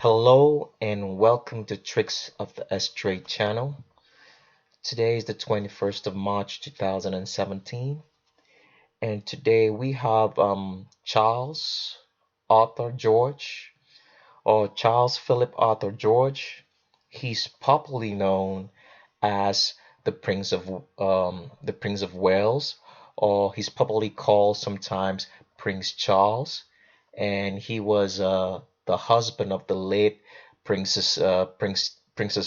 Hello and welcome to Tricks of the S-Trade channel. Today is the 21st of March 2017, and today we have Charles Arthur George, or Charles Philip Arthur George. He's popularly known as the Prince of Wales, or he's popularly called sometimes Prince Charles, and he was the husband of the late Princess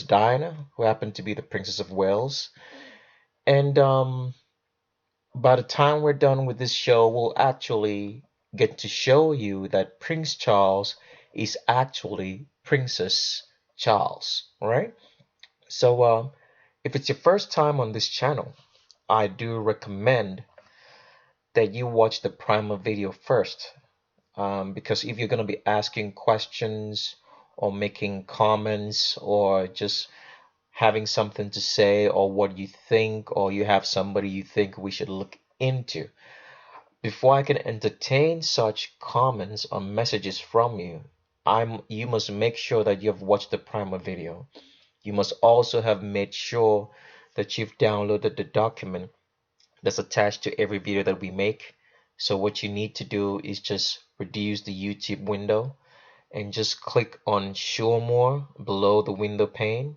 Diana, who happened to be the Princess of Wales. And by the time we're done with this show, we'll actually get to show you that Prince Charles is actually Princess Charles, right? So, if it's your first time on this channel, I do recommend that you watch the primer video first, because if you're going to be asking questions or making comments or just having something to say or what you think, or you have somebody you think we should look into, before I can entertain such comments or messages from you, you must make sure that you have watched the primer video. You must also have made sure that you've downloaded the document that's attached to every video that we make. So what you need to do is just reduce the YouTube window and just click on show more below the window pane,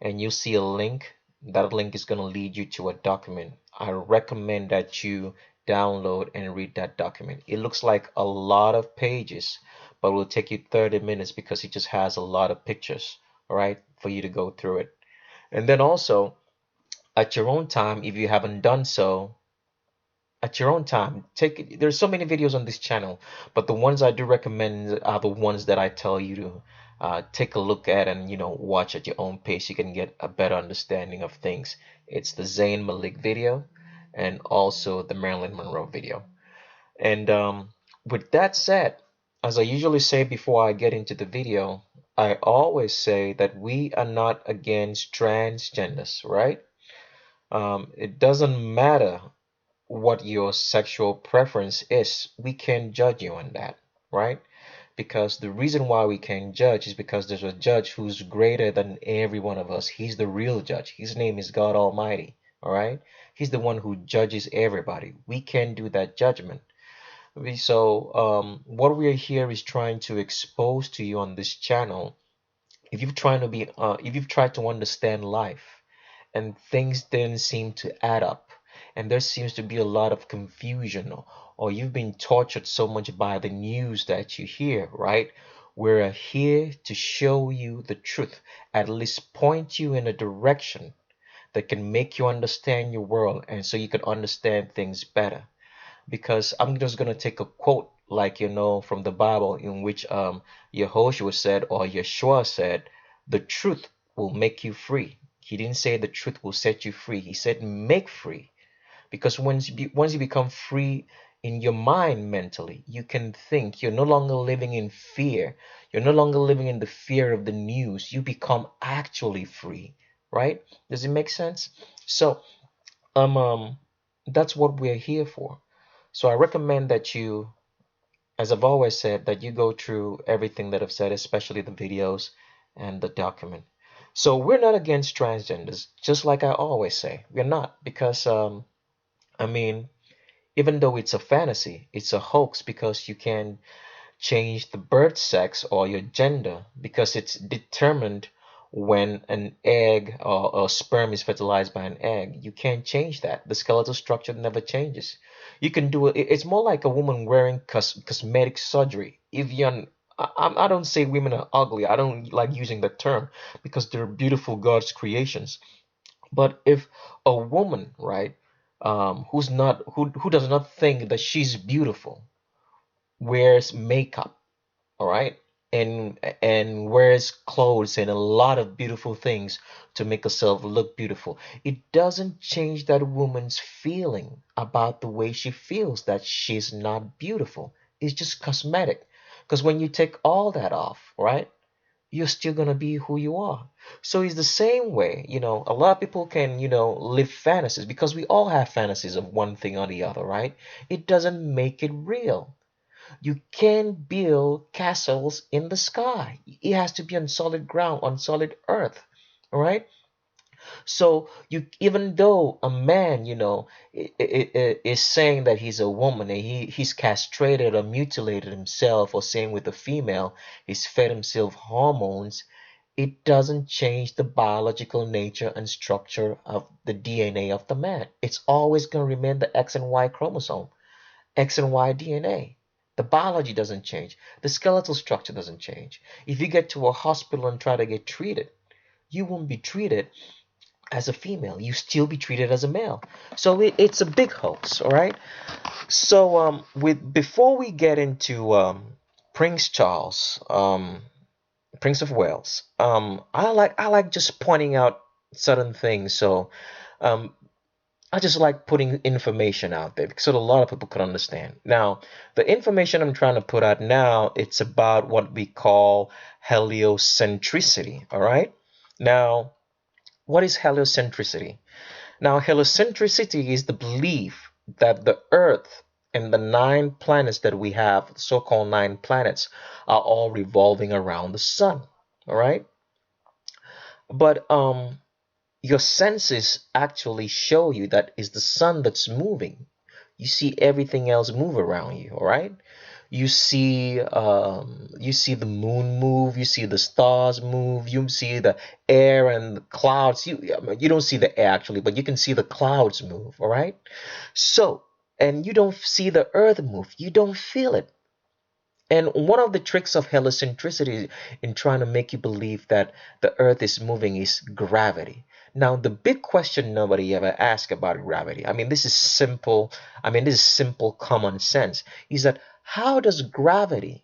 and you'll see a link. That link is going to lead you to a document. I recommend that you download and read that document. It looks like a lot of pages, but it will take you 30 minutes because it just has a lot of pictures, all right, for you to go through it. And then also, at your own time, if you haven't done so, at your own time, there's so many videos on this channel, but the ones I do recommend are the ones that I tell you to take a look at and watch at your own pace. You can get a better understanding of things. It's the Zayn Malik video and also the Marilyn Monroe video. And with that said, as I usually say before I get into the video, I always say that we are not against transgenders, right? It doesn't matter what your sexual preference is. We can't judge you on that, right? Because the reason why we can judge is because there's a judge who's greater than every one of us. He's the real judge. His name is God Almighty, all right? He's the one who judges everybody. We can't do that judgment. So what we're here is trying to expose to you on this channel. If you've tried to understand life and things didn't seem to add up, and there seems to be a lot of confusion, or you've been tortured so much by the news that you hear, right? We're here to show you the truth, at least point you in a direction that can make you understand your world, and so you can understand things better. Because I'm just going to take a quote, like, from the Bible, in which Yehoshua said, or Yeshua said, the truth will make you free. He didn't say the truth will set you free. He said make free. Because once you become free in your mind mentally, you can think. You're no longer living in fear. You're no longer living in the fear of the news. You become actually free, right? Does it make sense? So that's what we're here for. So I recommend that you, as I've always said, that you go through everything that I've said, especially the videos and the document. So we're not against transgenders, just like I always say. We're not, because I mean, even though it's a fantasy, it's a hoax, because you can change the birth sex or your gender, because it's determined when an egg or sperm is fertilized by an egg. You can't change that. The skeletal structure never changes. You can do it. It's more like a woman wearing cosmetic surgery. If you're I don't say women are ugly. I don't like using the term, because they're beautiful God's creations. But if a woman, right, who does not think that she's beautiful, wears makeup, all right, and wears clothes and a lot of beautiful things to make herself look beautiful, it doesn't change that woman's feeling about the way she feels that she's not beautiful. It's just cosmetic. Because when you take all that off, right, you're still gonna be who you are. So it's the same way, a lot of people can, live fantasies, because we all have fantasies of one thing or the other, right? It doesn't make it real. You can't build castles in the sky. It has to be on solid ground, on solid earth. All right. So you, even though a man, is saying that he's a woman and he's castrated or mutilated himself, or saying with a female, he's fed himself hormones, it doesn't change the biological nature and structure of the DNA of the man. It's always going to remain the X and Y chromosome, X and Y DNA. The biology doesn't change. The skeletal structure doesn't change. If you get to a hospital and try to get treated, you won't be treated as a female. You still be treated as a male. So it's a big hoax, all right? So with before we get into Prince Charles, Prince of Wales, I like just pointing out certain things. So um, I just like putting information out there so that a lot of people could understand. Now, the information I'm trying to put out now, it's about what we call heliocentricity. All right. Now, what is heliocentricity? Now, heliocentricity is the belief that the Earth and the 9 planets that we have, so-called 9 planets, are all revolving around the sun. All right. But your senses actually show you that it's the sun that's moving. You see everything else move around you. All right. You see the moon move, you see the stars move, you see the air and the clouds. You don't see the air actually, but you can see the clouds move. All right. So, and you don't see the earth move, you don't feel it. And one of the tricks of heliocentricity in trying to make you believe that the earth is moving is gravity. Now, the big question nobody ever asks about gravity, I mean, this is simple. I mean, this is simple common sense, is that how does gravity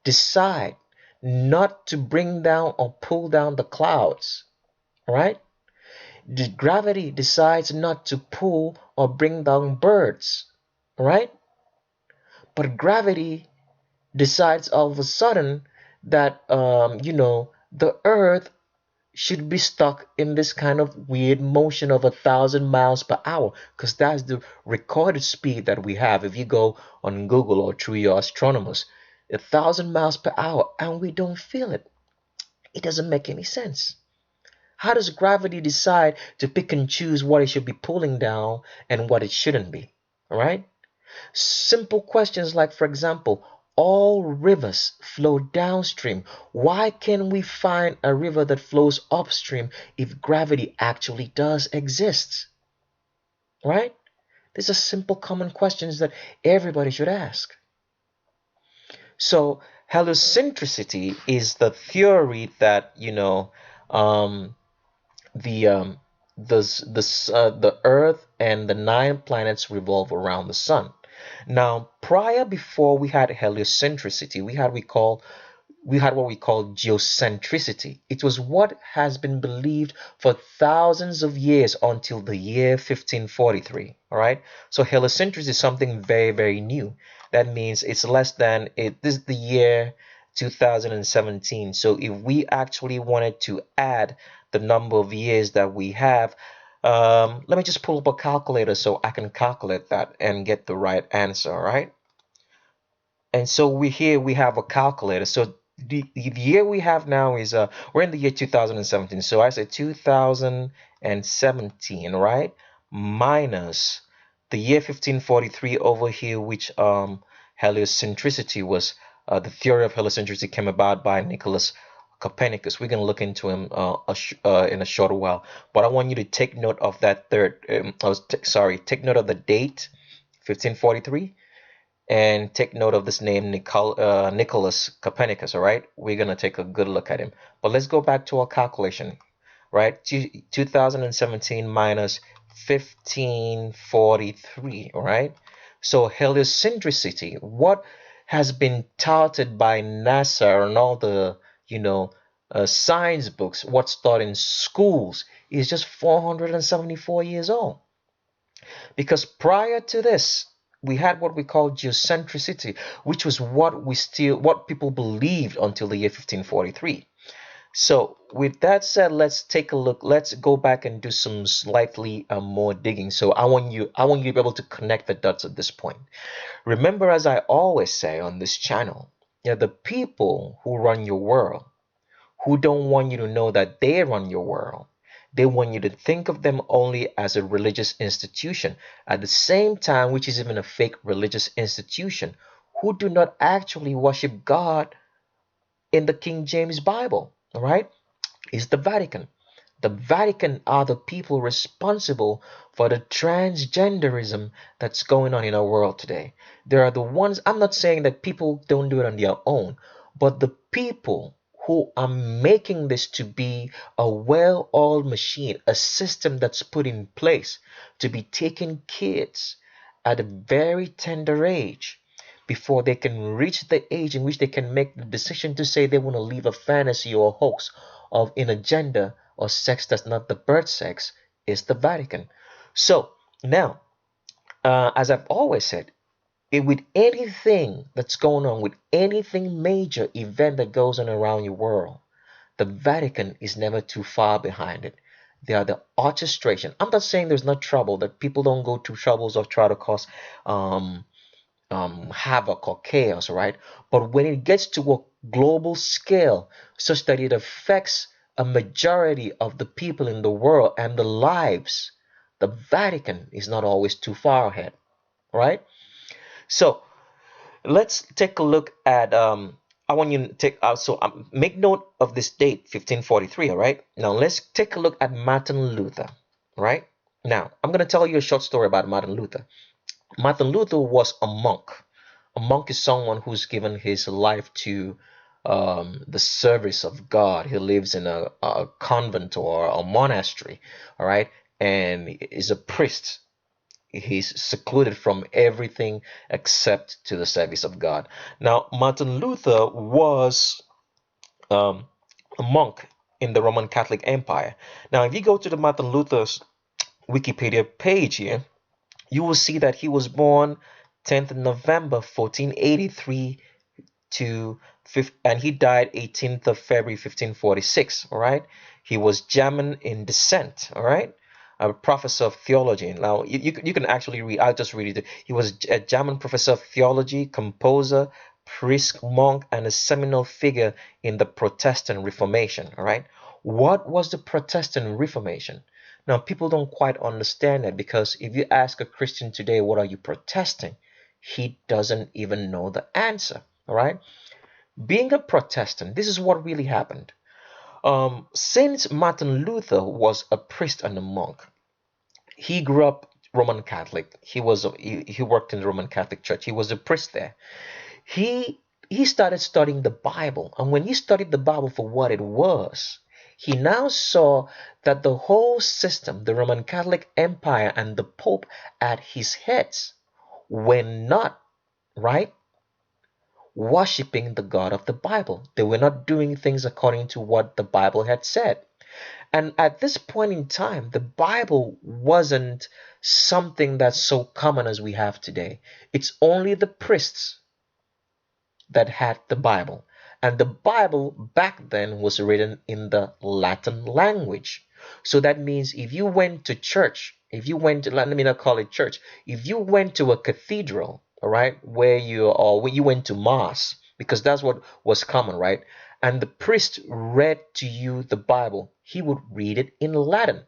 decide not to bring down or pull down the clouds? Right? Gravity decides not to pull or bring down birds. Right? But gravity decides all of a sudden that the earth should be stuck in this kind of weird motion of 1,000 miles per hour, because that's the recorded speed that we have if you go on Google or through your astronomers. 1,000 miles per hour, and we don't feel it. It doesn't make any sense. How does gravity decide to pick and choose what it should be pulling down and what it shouldn't be? All right. Simple questions like, for example, all rivers flow downstream. Why can't we find a river that flows upstream if gravity actually does exist? Right? These are simple common questions that everybody should ask. So, heliocentricity is the theory that, um, the the Earth and the 9 planets revolve around the sun. Now, before we had heliocentricity, we had what we call geocentricity. It was what has been believed for thousands of years until the year 1543. All right. So heliocentricity is something very, very new. That means it's less than it. This is the year 2017. So if we actually wanted to add the number of years that we have, let me just pull up a calculator so I can calculate that and get the right answer. All right. And so we have a calculator. So the year we have now is we're in the year 2017. So I said 2017, right? Minus the year 1543 over here, which heliocentricity was the theory of heliocentricity came about by Nicholas Copernicus. We're going to look into him in a short while. But I want you to take note of that take note of the date, 1543, and take note of this name, Nicholas Copernicus. All right, we're gonna take a good look at him. But let's go back to our calculation. Right, 2017 minus 1543. All right, so heliocentricity, what has been touted by NASA and all the science books, what's taught in schools, is just 474 years old. Because prior to this, we had what we call geocentricity, which was what people believed until the year 1543. So, with that said, let's take a look. Let's go back and do some slightly more digging. So, I want you to be able to connect the dots at this point. Remember, as I always say on this channel, the people who run your world, who don't want you to know that they run your world. They want you to think of them only as a religious institution, at the same time, which is even a fake religious institution, who do not actually worship God in the King James Bible. All right? Is the Vatican. The Vatican are the people responsible for the transgenderism that's going on in our world today. They are the ones, I'm not saying that people don't do it on their own, but the people who are making this to be a well-oiled machine, a system that's put in place to be taking kids at a very tender age before they can reach the age in which they can make the decision to say they want to leave a fantasy or a hoax of in a gender or sex that's not the birth sex is the Vatican. So now, as I've always said, with anything that's going on, with anything major event that goes on around your world, the Vatican is never too far behind it. They are the orchestration. I'm not saying there's not trouble, that people don't go to troubles of try to cause um, havoc or chaos, right? But when it gets to a global scale, such that it affects a majority of the people in the world and the lives, the Vatican is not always too far ahead, right? So let's take a look at. I want you to take out. So make note of this date, 1543. All right. Now let's take a look at Martin Luther. Right. Now I'm going to tell you a short story about Martin Luther. Martin Luther was a monk. A monk is someone who's given his life to the service of God. He lives in a convent or a monastery, all right, and is a priest. He's secluded from everything except to the service of God. Now, Martin Luther was um, a monk in the Roman Catholic Empire. Now, if you go to the Martin Luther's Wikipedia page here, you will see that he was born 10th November 1483 to and he died 18th of February 1546. All right, he was German in descent. All right, a professor of theology. Now you can actually read. I'll just read it. He was a German professor of theology, composer, priest, monk, and a seminal figure in the Protestant Reformation. All right, what was the Protestant Reformation? Now people don't quite understand that, because if you ask a Christian today, what are you protesting? He doesn't even know the answer. All right. Being a Protestant, this is what really happened. Since Martin Luther was a priest and a monk, he grew up Roman Catholic. He worked in the Roman Catholic Church. He was a priest there. He started studying the Bible, and when he studied the Bible for what it was, he now saw that the whole system, the Roman Catholic Empire and the Pope at his heads, were not right worshipping the God of the Bible. They were not doing things according to what the Bible had said. And at this point in time, the Bible wasn't something that's so common as we have today. It's only the priests that had the Bible. And the Bible back then was written in the Latin language. So that means if you went to church, if you went to, let me not call it church, if you went to a cathedral, all right, where you went to mass, because that's what was common, right? And the priest read to you the Bible, he would read it in Latin.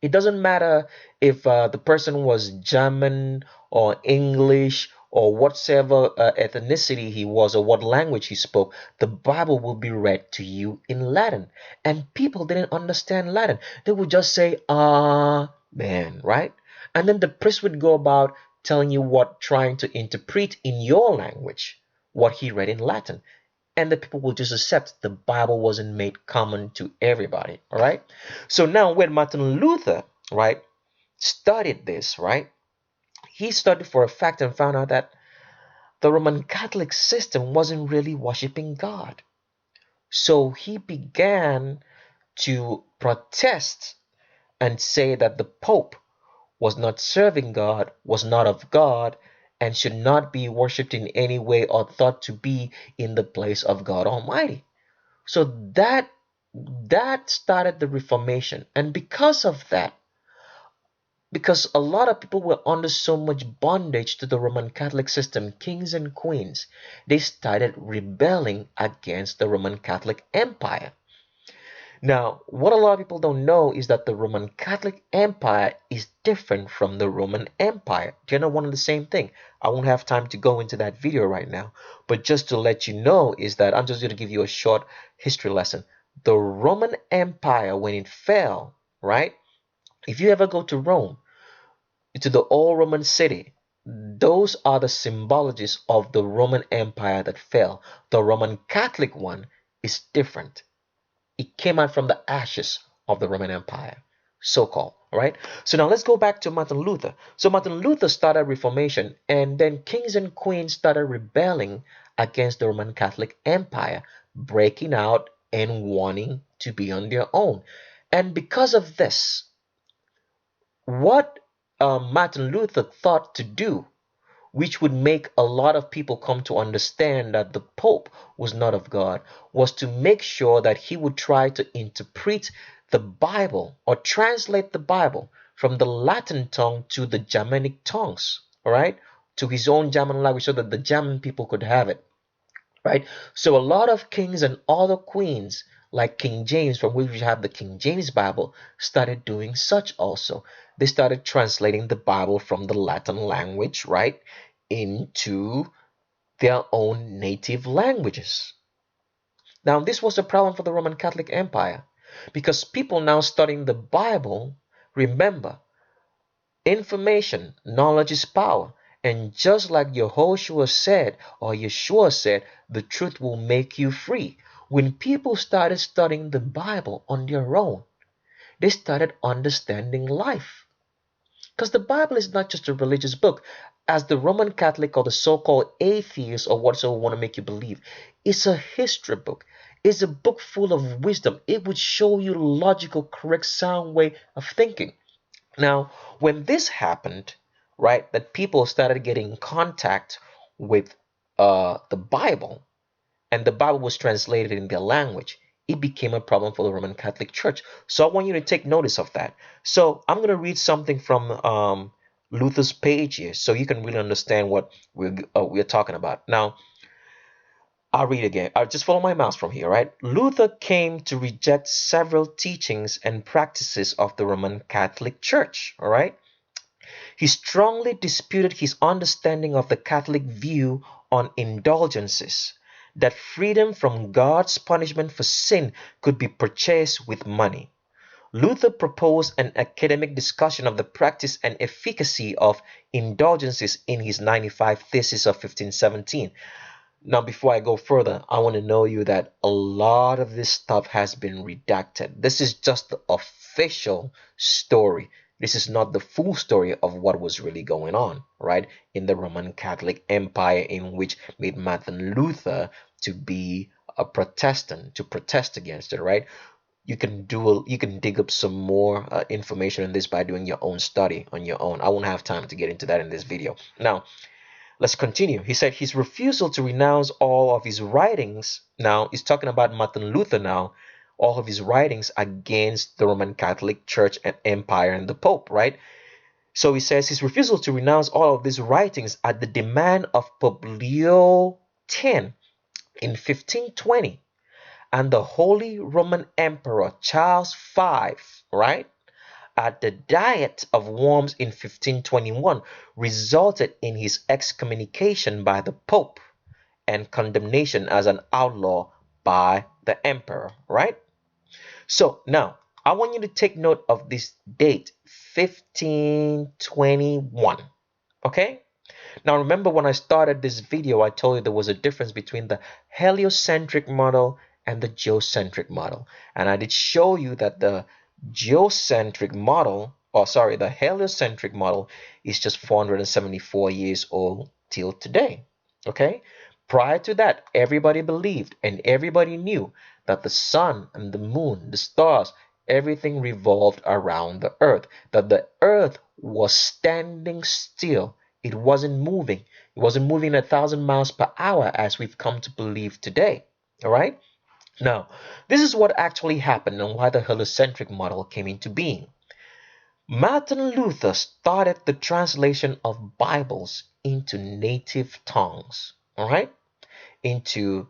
It doesn't matter if the person was German or English or whatsoever ethnicity he was or what language he spoke, the Bible will be read to you in Latin. And people didn't understand Latin. They would just say, Amen, right? And then the priest would go about telling you what, trying to interpret in your language what he read in Latin, and the people will just accept the Bible wasn't made common to everybody. All right. So now when Martin Luther, right, studied this, right, he studied for a fact and found out that the Roman Catholic system wasn't really worshiping God. So he began to protest and say that the Pope was not serving God, was not of God, and should not be worshipped in any way or thought to be in the place of God Almighty. So that that started the Reformation. And because of that, because a lot of people were under so much bondage to the Roman Catholic system, kings and queens, they started rebelling against the Roman Catholic Empire. Now, what a lot of people don't know is that the Roman Catholic Empire is different from the Roman Empire. They're not one and the same thing. I won't have time to go into that video right now, but just to let you know is that I'm just going to give you a short history lesson. The Roman Empire, when it fell, right? If you ever go to Rome, to the old Roman city, those are the symbologies of the Roman Empire that fell. The Roman Catholic one is different. It came out from the ashes of the Roman Empire, so-called. All right. So now let's go back to Martin Luther. So Martin Luther started Reformation, and then kings and queens started rebelling against the Roman Catholic Empire, breaking out and wanting to be on their own. And because of this, what Martin Luther thought to do, which would make a lot of people come to understand that the Pope was not of God, was to make sure that he would try to interpret the Bible or translate the Bible from the Latin tongue to the Germanic tongues, all right, to his own German language so that the German people could have it, right? So a lot of kings and other queens, like King James, from which we have the King James Bible, started doing such also. They started translating the Bible from the Latin language, right, into their own native languages. Now, this was a problem for the Roman Catholic Empire because people now studying the Bible, remember, information, knowledge is power. And just like Yehoshua said, or Yeshua said, the truth will make you free. When people started studying the Bible on their own, they started understanding life. Because the Bible is not just a religious book, as the Roman Catholic or the so-called atheist or whatsoever want to make you believe. It's a history book. It's a book full of wisdom. It would show you logical, correct, sound way of thinking. Now, when this happened, right, that people started getting in contact with the Bible, and the Bible was translated in their language, it became a problem for the Roman Catholic Church. So I want you to take notice of that. So I'm going to read something from Luther's page here so you can really understand what we're talking about. Now, I'll read again. I'll just follow my mouse from here, right? Luther came to reject several teachings and practices of the Roman Catholic Church, all right? He strongly disputed his understanding of the Catholic view on indulgences, that freedom from God's punishment for sin could be purchased with money. Luther proposed an academic discussion of the practice and efficacy of indulgences in his 95 Theses of 1517. Now, before I go further, I want to know you that a lot of this stuff has been redacted. This is just the official story. This is not the full story of what was really going on, right? In the Roman Catholic Empire, in which made Martin Luther to be a Protestant, to protest against it, right? You can dig up some more information on this by doing your own study on your own. I won't have time to get into that in this video. Now, let's continue. He said his refusal to renounce all of his writings, now he's talking about Martin Luther now, all of his writings against the Roman Catholic Church and Empire and the Pope, right? So he says his refusal to renounce all of these writings at the demand of Pope Leo X in 1520 and the Holy Roman Emperor Charles V, right? At the Diet of Worms in 1521 resulted in his excommunication by the Pope and condemnation as an outlaw by the emperor, right? So now I want you to take note of this date, 1521, okay? Now remember when I started this video, I told you there was a difference between the heliocentric model and the geocentric model. And I did show you that the geocentric model, or sorry, the heliocentric model is just 474 years old till today. Okay? Prior to that, everybody believed and everybody knew that the sun and the moon, the stars, everything revolved around the earth, that the earth was standing still. It wasn't moving. It wasn't moving 1,000 miles per hour as we've come to believe today. All right? Now, this is what actually happened and why the heliocentric model came into being. Martin Luther started the translation of Bibles into native tongues, all right? Into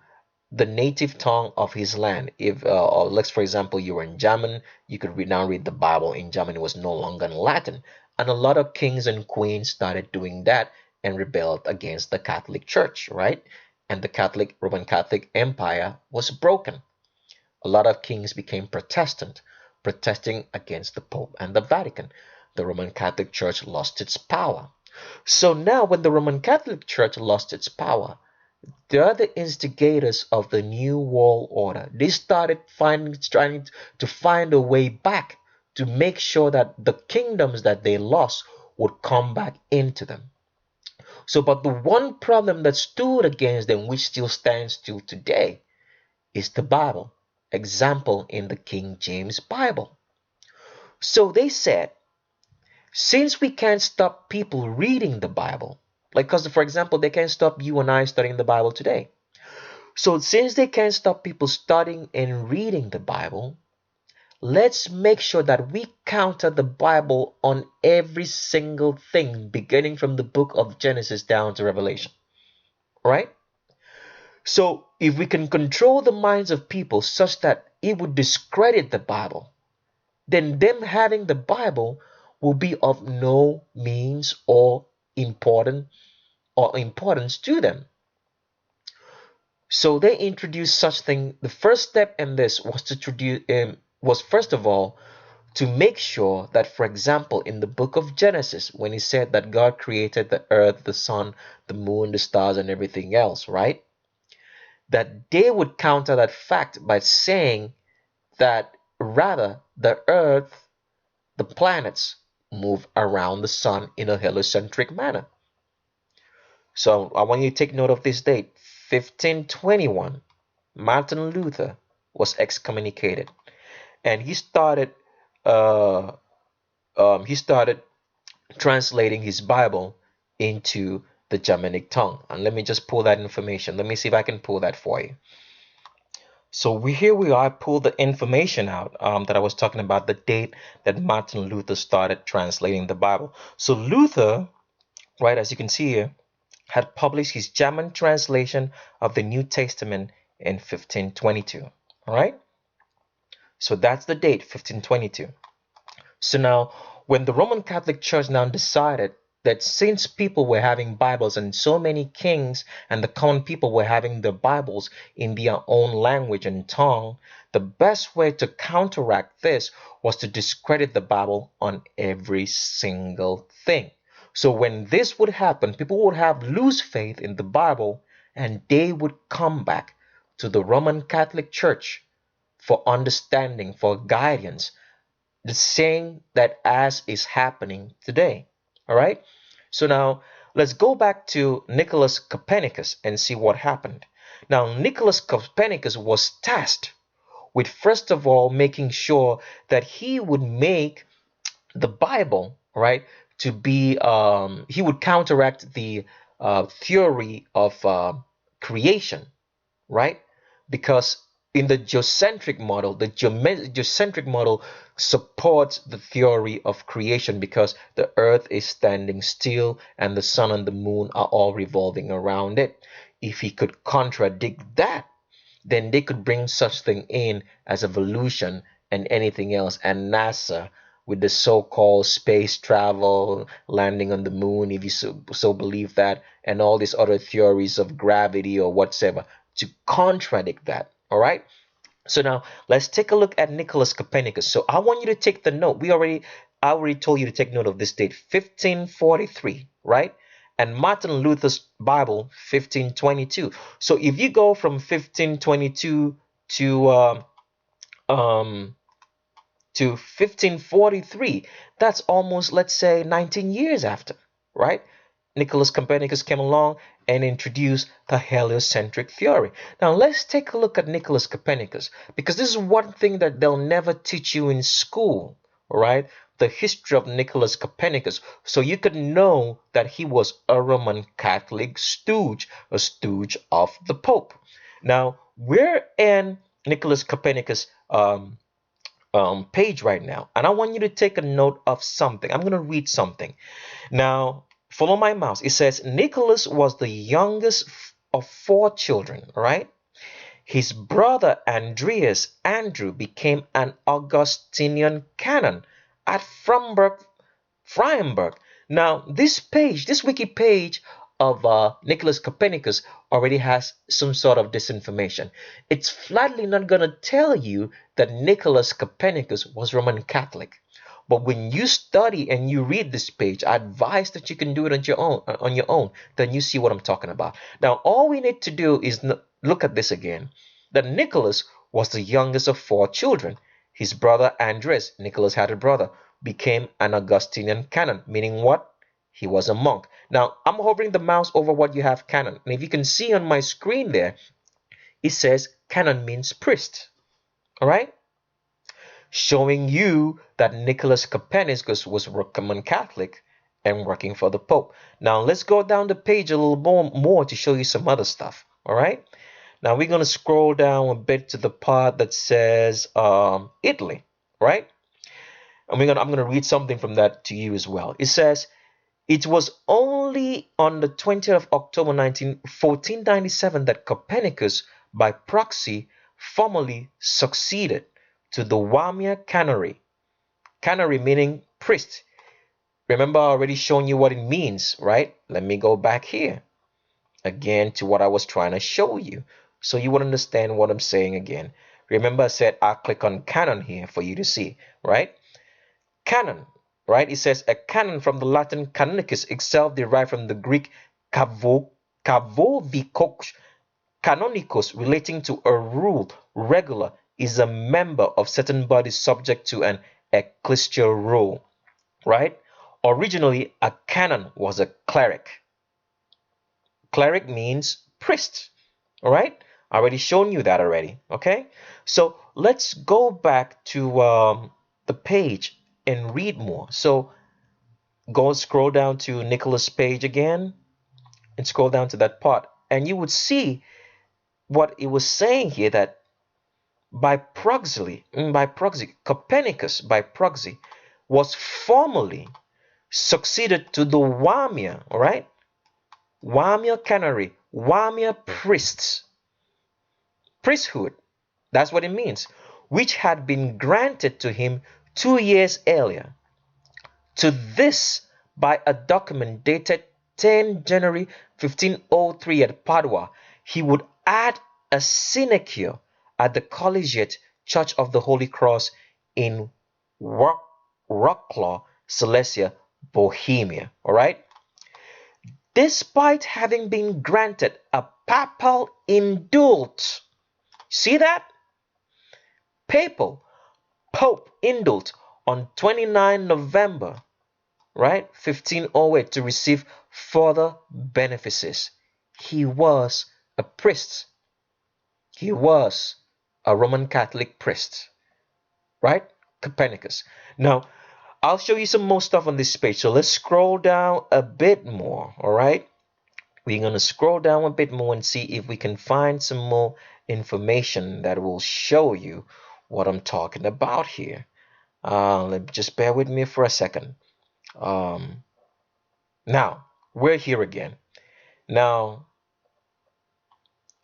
the native tongue of his land. If, or let's for example, you were in German, you could now read the Bible in German. It was no longer in Latin, and a lot of kings and queens started doing that and rebelled against the Catholic Church, right? And the Roman Catholic Empire was broken. A lot of kings became Protestant, protesting against the Pope and the Vatican. The Roman Catholic Church lost its power. So now, when the Roman Catholic Church lost its power, they are the instigators of the New World Order. They started trying to find a way back to make sure that the kingdoms that they lost would come back into them. So, but the one problem that stood against them, which still stands till today, is the Bible. Example in the King James Bible. So they said, since we can't stop people reading the Bible, like, because for example, they can't stop you and I studying the Bible today. So since they can't stop people studying and reading the Bible, let's make sure that we counter the Bible on every single thing, beginning from the book of Genesis down to Revelation. Right? So if we can control the minds of people such that it would discredit the Bible, then them having the Bible will be of no means or importance to them. So they introduced such thing. The first step in this was to introduce was first of all to make sure that, for example, in the book of Genesis, when he said that God created the earth, the sun, the moon, the stars, and everything else, right? That they would counter that fact by saying that rather the earth, the planets, move around the sun in a heliocentric manner. So I want you to take note of this date, 1521. Martin Luther was excommunicated, and uh, he started translating his Bible into the Germanic tongue. And let me just pull that information. Let me see if I can pull that for you. So here we are. I pulled the information out that I was talking about, the date that Martin Luther started translating the Bible. So Luther, right, as you can see here, had published his German translation of the New Testament in 1522. All right. So that's the date, 1522. So now, when the Roman Catholic Church now decided that since people were having Bibles and so many kings and the common people were having their Bibles in their own language and tongue, the best way to counteract this was to discredit the Bible on every single thing. So when this would happen, people would have lose faith in the Bible and they would come back to the Roman Catholic Church for understanding, for guidance, the same that as is happening today. All right. So now let's go back to Nicholas Copernicus and see what happened. Now, Nicholas Copernicus was tasked with first of all making sure that he would make the Bible, right, to be he would counteract the theory of creation, right? Because in the geocentric model, the geocentric model supports the theory of creation because the earth is standing still and the sun and the moon are all revolving around it. If he could contradict that, then they could bring such thing in as evolution and anything else. And NASA, with the so-called space travel, landing on the moon, if you so believe that, and all these other theories of gravity or whatsoever, to contradict that. All right. So now let's take a look at Nicholas Copernicus. So I want you to take the note. I already told you to take note of this date, 1543, right? And Martin Luther's Bible, 1522. So if you go from 1522 um, to 1543, that's almost, let's say, 19 years after, right? Nicholas Copernicus came along and introduced the heliocentric theory. Now let's take a look at Nicholas Copernicus, because this is one thing that they'll never teach you in school, right? The history of Nicholas Copernicus, so you could know that he was a Roman Catholic stooge, a stooge of the Pope. Now we're in Nicholas Copernicus page right now, and I want you to take a note of something. I'm going to read something. Now, follow my mouse. It says Nicholas was the youngest of 4 children, all right? His brother Andrew became an Augustinian canon at Freienberg. Now, this wiki page of Nicholas Copernicus already has some sort of disinformation. It's flatly not going to tell you that Nicholas Copernicus was Roman Catholic. But when you study and you read this page, I advise that you can do it on your own. Then you see what I'm talking about. Now, all we need to do is look at this again. That Nicholas was the youngest of 4 children. His brother Andres, Nicholas had a brother, became an Augustinian canon, meaning what? He was a monk. Now, I'm hovering the mouse over what you have canon. And if you can see on my screen there, it says canon means priest. All right? Showing you that Nicholas Copernicus was Roman Catholic and working for the Pope. Now, let's go down the page a little more to show you some other stuff. All right? Now, we're going to scroll down a bit to the part that says Italy, right? And I'm going to read something from that to you as well. It says, it was only on the 20th of October 1497 that Copernicus, by proxy, formally succeeded to the Wamia canonry. Canonry meaning priest. Remember, I already shown you what it means, right? Let me go back here again to what I was trying to show you so you would understand what I'm saying again. Remember, I said I'll click on canon here for you to see, right? Canon, right? It says a canon from the Latin canonicus, itself derived from the Greek kavovikos, canonicus, relating to a rule, regular, is a member of certain bodies subject to an ecclesial rule, right? Originally, a canon was a cleric. Cleric means priest, all right? I already shown you that already, okay? So let's go back to the page and read more. So go and scroll down to Nicholas' page again and scroll down to that part. And you would see what it was saying here, that Copernicus by proxy was formally succeeded to the Wamia, all right? Wamia canonry, Wamia priesthood. That's what it means, which had been granted to him 2 years earlier. To this, by a document dated 10 January 1503 at Padua, he would add a sinecure at the Collegiate Church of the Holy Cross in Wroclaw, Silesia, Bohemia. All right? Despite having been granted a papal indult. See that? Papal, Pope indult on 29 November, right, 1508, to receive further benefices. He was a priest. He was a Roman Catholic priest, right? Copernicus. Now, I'll show you some more stuff on this page. So let's scroll down a bit more, all right? We're going to scroll down a bit more and see if we can find some more information that will show you what I'm talking about here. Just bear with me for a second. Now, we're here again. Now,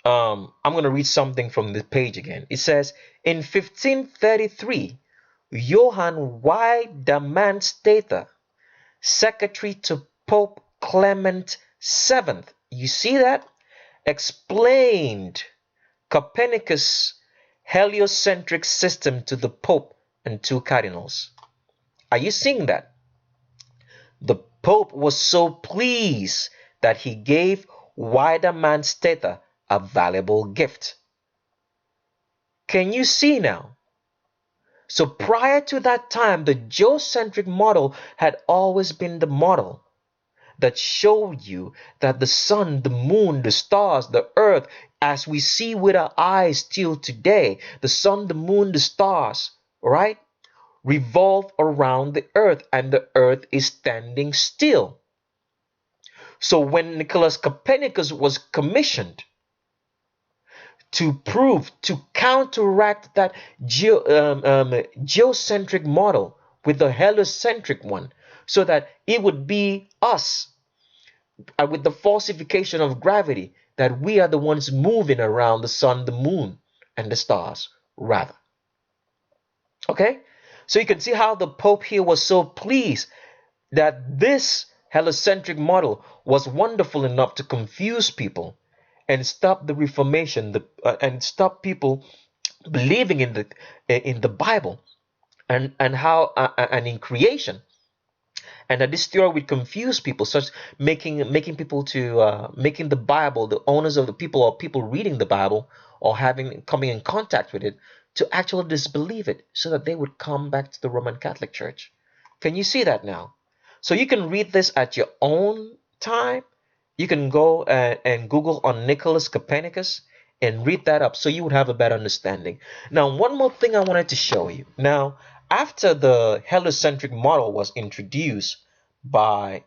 I'm going to read something from the page again. It says, in 1533, Johann Wiedemann-Stetter, secretary to Pope Clement VII, you see that? Explained Copernicus' heliocentric system to the Pope and 2 cardinals. Are you seeing that? The Pope was so pleased that he gave Wiedemann-Stetter a valuable gift. Can you see now? So prior to that time, the geocentric model had always been the model that showed you that the sun, the moon, the stars, the earth, as we see with our eyes till today, the sun, the moon, the stars, right, revolve around the earth, and the earth is standing still. So when Nicholas Copernicus was commissioned to prove, to counteract that geocentric model with the heliocentric one, so that it would be us, with the falsification of gravity, that we are the ones moving around the sun, the moon, and the stars, rather. Okay? So you can see how the Pope here was so pleased that this heliocentric model was wonderful enough to confuse people and stop the Reformation, and stop people believing in the Bible, and how and in creation, and that this theory would confuse people, such making people to making the Bible, the owners of the people, or people reading the Bible or having coming in contact with it, to actually disbelieve it, so that they would come back to the Roman Catholic Church. Can you see that now? So you can read this at your own time. You can go and Google on Nicholas Copernicus and read that up, so you would have a better understanding. Now, one more thing I wanted to show you. Now, after the heliocentric model was introduced by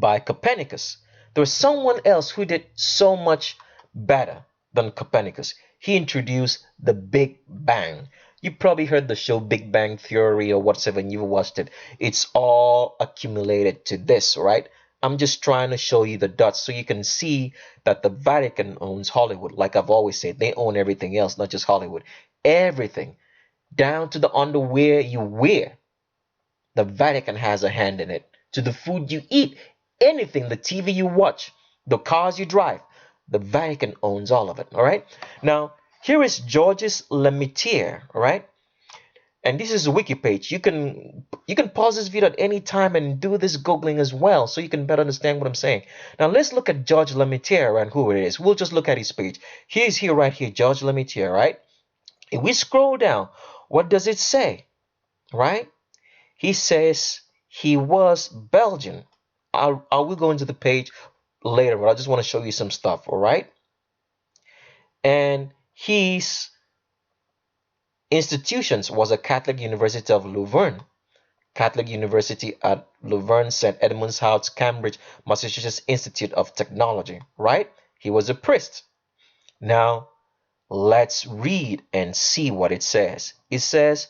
Copernicus, there was someone else who did so much better than Copernicus. He introduced the Big Bang. You probably heard the show Big Bang Theory or whatever, and you've watched it. It's all accumulated to this, right? I'm just trying to show you the dots so you can see that the Vatican owns Hollywood. Like I've always said, they own everything else, not just Hollywood. Everything, down to the underwear you wear. The Vatican has a hand in it. To the food you eat, anything, the TV you watch, the cars you drive, the Vatican owns all of it. All right. Now, here is Georges Lemaitre. All right. And this is a wiki page. You can pause this video at any time and do this googling as well, so you can better understand what I'm saying. Now let's look at George Lemaitre and who it is. We'll just look at his page. He's here, right here, George Lemaitre, right? If we scroll down, what does it say? Right? He says he was Belgian. I will go into the page later, but I just want to show you some stuff, all right? And his institutions was a Catholic University of Louvain, Catholic University at Louvain, St. Edmund's House, Cambridge, Massachusetts Institute of Technology, right? He was a priest. Now, let's read and see what it says. It says,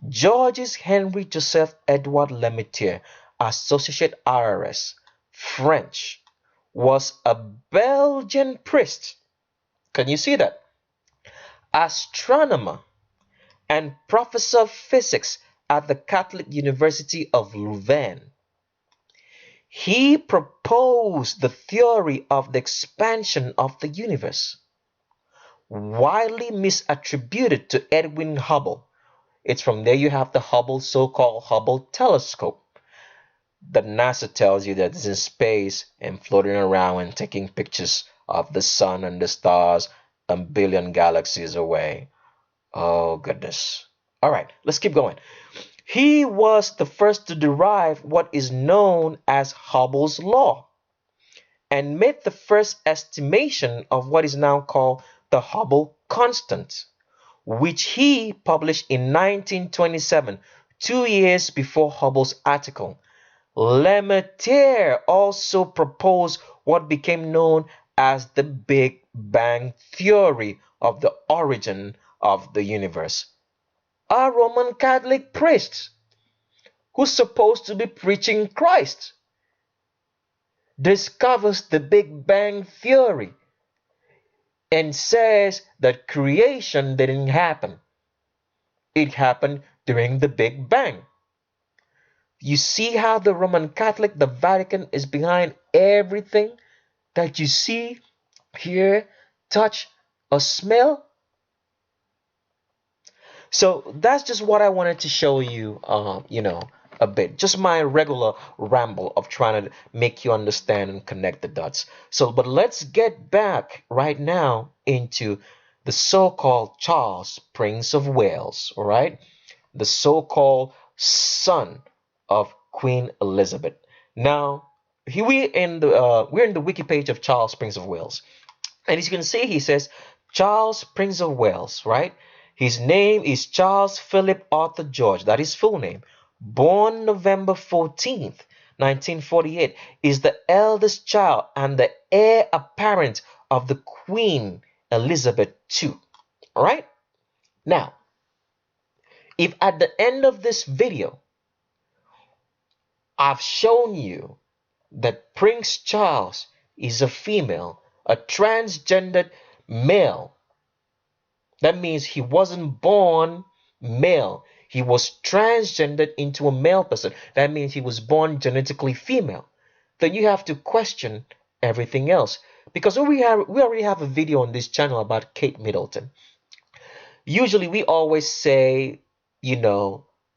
Georges Henry Joseph Edouard Lemaitre, Associate RRS, French, was a Belgian priest. Can you see that? Astronomer and professor of physics at the Catholic University of Louvain. He proposed the theory of the expansion of the universe, widely misattributed to Edwin Hubble. It's from there you have the Hubble, so-called Hubble telescope, that NASA tells you that it's in space and floating around and taking pictures of the sun and the stars a billion galaxies away. Oh, goodness. All right, let's keep going. He was the first to derive what is known as Hubble's law and made the first estimation of what is now called the Hubble constant, which he published in 1927, 2 years before Hubble's article. Lemaitre also proposed what became known as the Big Bang theory of the origin of the universe. A Roman Catholic priest who's supposed to be preaching Christ discovers the Big Bang theory and says that creation didn't happen. It happened during the Big Bang. You see how the Roman Catholic, the Vatican, is behind everything that you see, hear, touch, or smell? So that's just what I wanted to show you, a bit. Just my regular ramble of trying to make you understand and connect the dots. So, but let's get back right now into the so-called Charles, Prince of Wales, all right? The so-called son of Queen Elizabeth. Now, here we're in the wiki page of Charles, Prince of Wales. And as you can see, he says, Charles, Prince of Wales, right? His name is Charles Philip Arthur George. That is full name. Born November 14th, 1948, is the eldest child and the heir apparent of the Queen Elizabeth II. All right? Now, if at the end of this video, I've shown you that Prince Charles is a female, a transgendered male, that means he wasn't born male. He was transgendered into a male person. That means he was born genetically female. Then you have to question everything else. Because we already have a video on this channel about Kate Middleton. Usually we always say,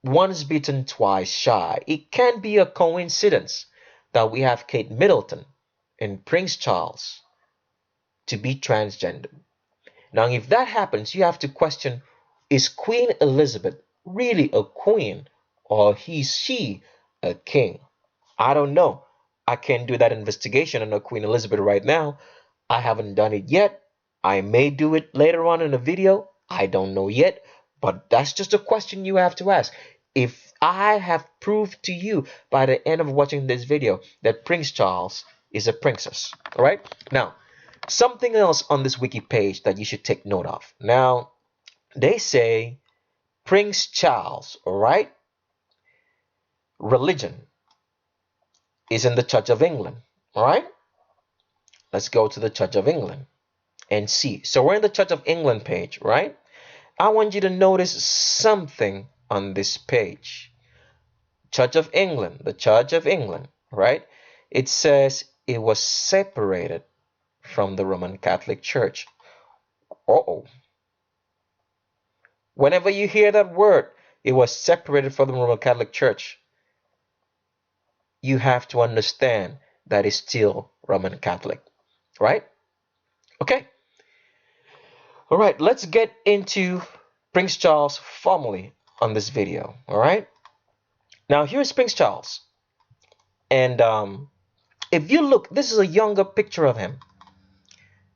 once bitten, twice shy. It can be a coincidence that we have Kate Middleton and Prince Charles to be transgender. Now, if that happens, you have to question, is Queen Elizabeth really a queen, or is she a king? I don't know. I can't do that investigation on Queen Elizabeth right now. I haven't done it yet. I may do it later on in a video. I don't know yet. But that's just a question you have to ask. If I have proved to you by the end of watching this video that Prince Charles is a princess. All right? Now, something else on this wiki page that you should take note of. Now, they say Prince Charles, all right? Religion is in the Church of England, all right? Let's go to the Church of England and see. So we're in the Church of England page, right? I want you to notice something on this page. Church of England, the Church of England, right? It says it was separated from the Roman Catholic Church. Uh-oh. Whenever you hear that word, it was separated from the Roman Catholic Church, you have to understand that it's still Roman Catholic, right? Okay. All right, let's get into Prince Charles formally on this video, all right? Now, here's Prince Charles. And if you look, this is a younger picture of him.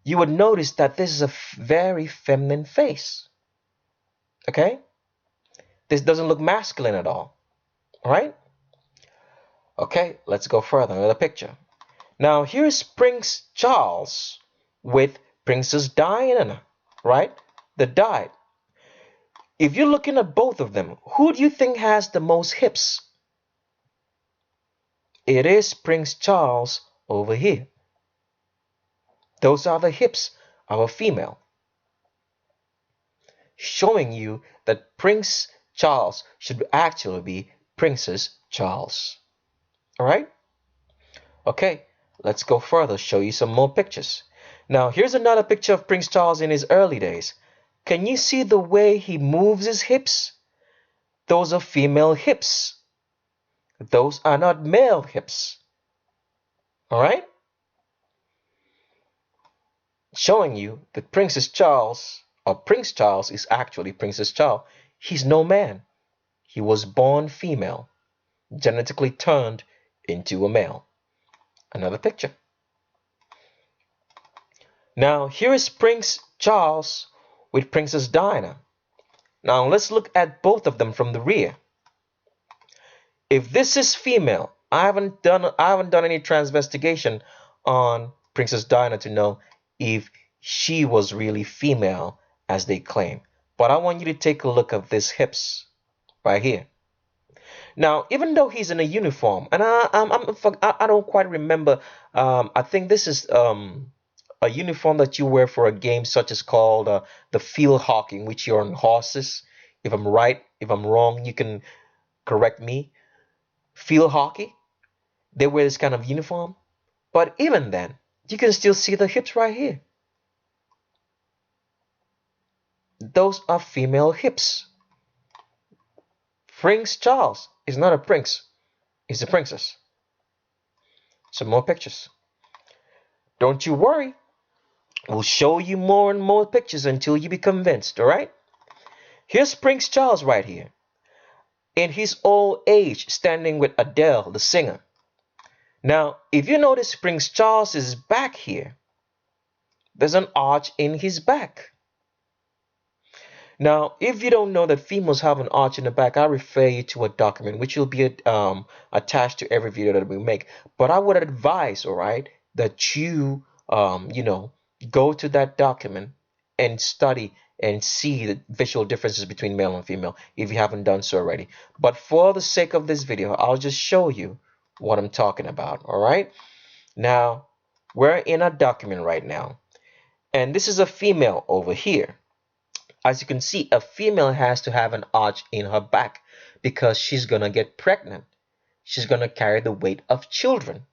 You would notice that this is a very feminine face, okay? This doesn't look masculine at all right? Okay, let's go further with the picture. Now, here's Prince Charles with Princess Diana, right? That died. If you're looking at both of them, who do you think has the most hips? It is Prince Charles over here. Those are the hips of a female, showing you that Prince Charles should actually be Princess Charles. All right? Okay, let's go further, show you some more pictures. Now, here's another picture of Prince Charles in his early days. Can you see the way he moves his hips? Those are female hips. Those are not male hips. All right? Showing you that Princess Charles, or Prince Charles, is actually Princess Charles. He's no man. He was born female, genetically turned into a male. Another picture. Now, here is Prince Charles with Princess Diana. Now, let's look at both of them from the rear. If this is female, I haven't done any transvestigation on Princess Diana to know if she was really female as they claim. But I want you to take a look at these hips right here. Now, even though he's in a uniform, and I don't quite remember. I think this is a uniform that you wear for a game such as called the field hockey, in which you're on horses. If I'm right, if I'm wrong, you can correct me. Field hockey, they wear this kind of uniform. But even then, you can still see the hips right here. Those are female hips. Prince Charles is not a prince, he's a princess. Some more pictures. Don't you worry. We'll show you more and more pictures until you be convinced, all right? Here's Prince Charles right here, in his old age, standing with Adele, the singer. Now, if you notice Prince Charles' back here, there's an arch in his back. Now, if you don't know that females have an arch in the back, I refer you to a document which will be attached to every video that we make. But I would advise, all right, that you, go to that document and study and see the visual differences between male and female if you haven't done so already. But for the sake of this video, I'll just show you what I'm talking about. All right. Now, we're in a document right now, and this is a female over here. As you can see, a female has to have an arch in her back because she's gonna get pregnant. She's gonna carry the weight of children.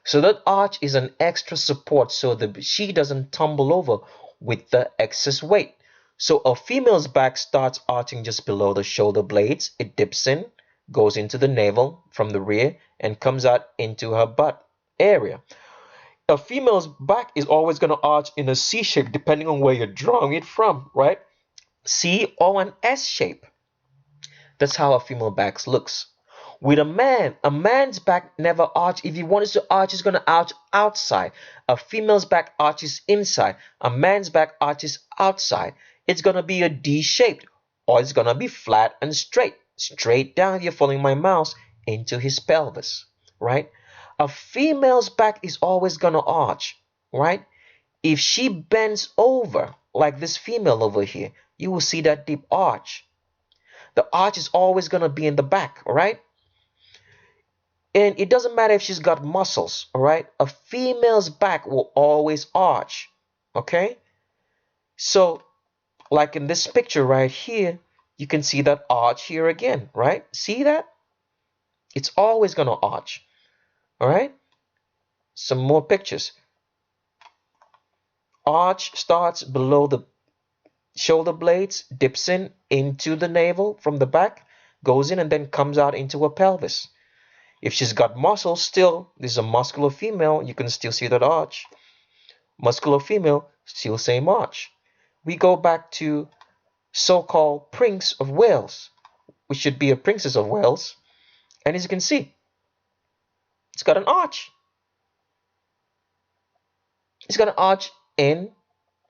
So that arch is an extra support so that she doesn't tumble over with the excess weight. So a female's back starts arching just below the shoulder blades. It dips in, goes into the navel from the rear, and comes out into her butt area. A female's back is always going to arch in a C shape depending on where you're drawing it from, right? C or an S shape. That's how a female back looks. With a man's back never arch. If he wants to arch, he's going to arch outside. A female's back arches inside. A man's back arches outside. It's going to be a D shaped, or it's going to be flat and straight. Straight down, you're following my mouse, into his pelvis, right? A female's back is always going to arch, right? If she bends over, like this female over here, you will see that deep arch. The arch is always going to be in the back, all right? And it doesn't matter if she's got muscles, all right? A female's back will always arch, okay? So, like in this picture right here, you can see that arch here again, right? See that? It's always going to arch, all right? Some more pictures. Arch starts below the shoulder blades, dips in into the navel from the back, goes in and then comes out into her pelvis. If she's got muscles still, this is a muscular female, you can still see that arch. Muscular female, still same arch. We go back to so-called Prince of Wales, which should be a Princess of Wales. And as you can see, it's got an arch. It's got an arch in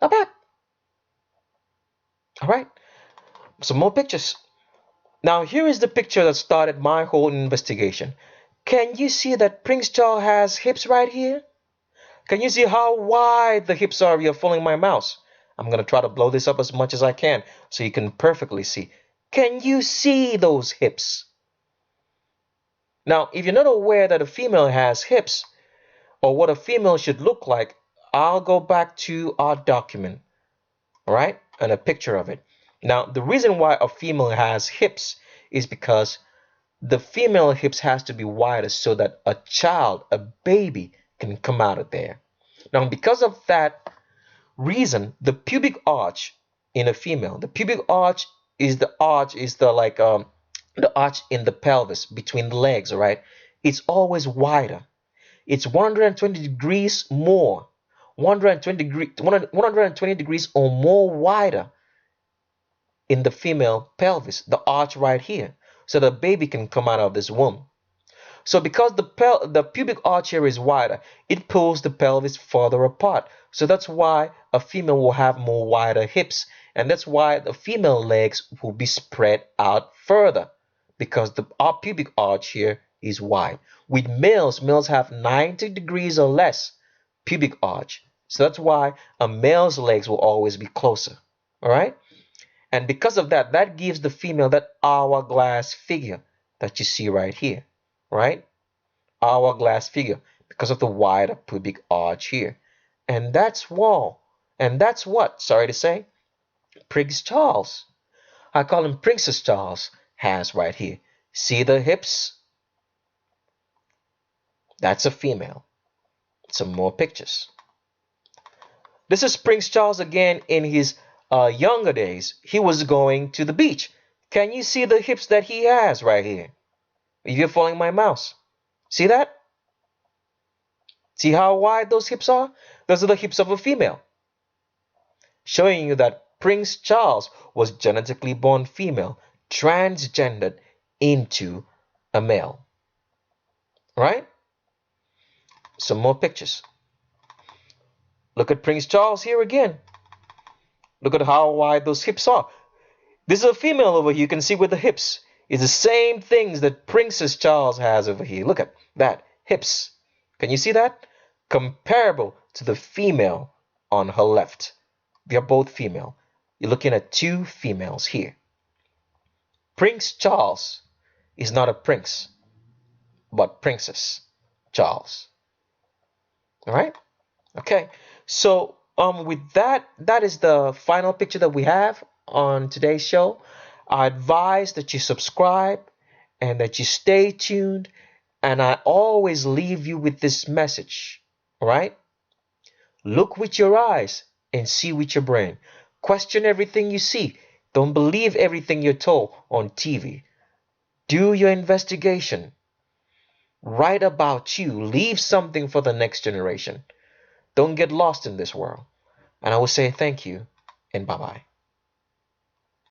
the back. All right, some more pictures. Now here is the picture that started my whole investigation. Can you see that Prince Charles has hips right here? Can you see how wide the hips are? You're following my mouse. I'm going to try to blow this up as much as I can so you can perfectly see. Can you see those hips? Now, if you're not aware that a female has hips or what a female should look like, I'll go back to our document, all right, and a picture of it. Now, the reason why a female has hips is because the female hips has to be wider so that a child, a baby, can come out of there. Now, because of that reason, the pubic arch in a female, the pubic arch is the arch in the pelvis between the legs, all right? It's always wider. It's 120 degrees more, 120 degrees or more wider in the female pelvis, the arch right here, so the baby can come out of this womb. So because the pubic arch here is wider, it pulls the pelvis further apart. So that's why a female will have more wider hips, and that's why the female legs will be spread out further, because the pubic arch here is wide. With males have 90 degrees or less pubic arch. So that's why a male's legs will always be closer. All right? And because of that, that gives the female that hourglass figure that you see right here. Right? Hourglass figure because of the wider pubic arch here. And that's what, sorry to say, Prince Charles, I call him Princess Charles, has right here. See the hips? That's a female. Some more pictures. This is Prince Charles again in his younger days. He was going to the beach. Can you see the hips that he has right here? If you're following my mouse. See that? See how wide those hips are? Those are the hips of a female. Showing you that Prince Charles was genetically born female, transgendered into a male. Right? Some more pictures. Look at Prince Charles here again. Look at how wide those hips are. This is a female over here. You can see with the hips. It's the same things that Princess Charles has over here. Look at that. Hips. Can you see that? Comparable to the female on her left. They're both female. You're looking at two females here. Prince Charles is not a prince, but Princess Charles. All right? Okay. So with that, that is the final picture that we have on today's show. I advise that you subscribe and that you stay tuned. And I always leave you with this message. All right? Look with your eyes and see with your brain. Question everything you see. Don't believe everything you're told on TV. Do your investigation. Write about you. Leave something for the next generation. Don't get lost in this world. And I will say thank you and bye bye.